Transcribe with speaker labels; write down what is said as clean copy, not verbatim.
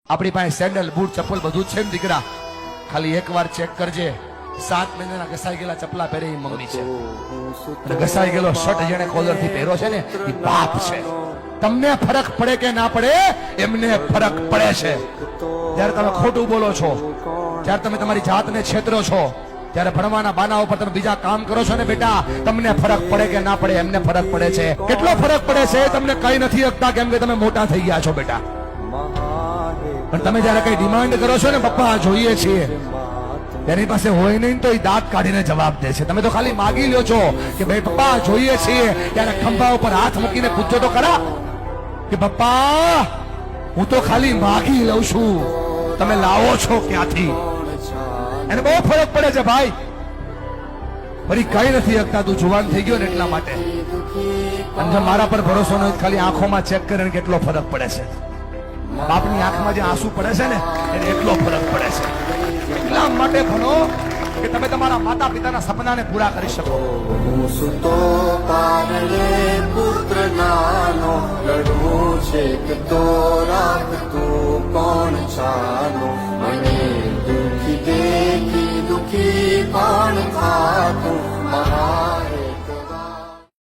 Speaker 1: આપણી પાસે sandal boot ચપ્પલ બધું જ છે ને દીકરા, ખાલી એકવાર ચેક કરજે. 7 મહિનાના ઘસાઈ ગયેલા ચપલા પહેરે એ મમ્મી છે, અને ઘસાઈ ગયેલો શર્ટ જેને કોલર થી પહેરો છે ને એ બાપ છે. તમને ફરક પડે કે ના પડે, એમને ફરક પડે છે. જ્યારે તમે ખોટું બોલો છો, જ્યારે તમે તમારી જાતને છેતરો છો, ત્યારે ભણવાના બાના ઉપર તમે બીજા કામ કરો છો ને બેટા, તમને ફરક પડે કે ના પડે, એમને ફરક પડે છે. કેટલો ફરક પડે છે તમને કઈ નથી શકતા, કેમ કે તમે મોટા થઈ ગયા છો બેટા. પણ તમે જયારે કઈ ડિમાન્ડ કરો છો ને, પપ્પા જોઈએ છીએ, તેની પાસે હોય નહીં તો એ દાંત કાઢીને જવાબ દે છે. તમે તો ખાલી માગી લ્યો છો કે ભાઈ પપ્પા જોઈએ છીએ, ત્યારે ખંભા ઉપર હાથ મૂકીને પૂછજો તો ખરા કે પપ્પા હું તો ખાલી માગી લઉં છું, તમે લાવો છો ક્યાંથી? એને બહુ ફરક પડે છે ભાઈ. ફરી કઈ નથી શકતા, તું જુવાન થઈ ગયો ને એટલા માટે. અને જો મારા પર ભરોસો ન હોય, ખાલી આંખોમાં ચેક કરીને કેટલો ફરક પડે છે. બાપની આંખમાં જે આંસુ પડે છે ને, એને એટલો ફરક પડે છે. એટલા માટે ભણો કે તમે તમારા માતા પિતાના સપનાને પૂરા કરી શકો.
Speaker 2: સુતો પારણે પુત્ર નાનો લડવું છે તો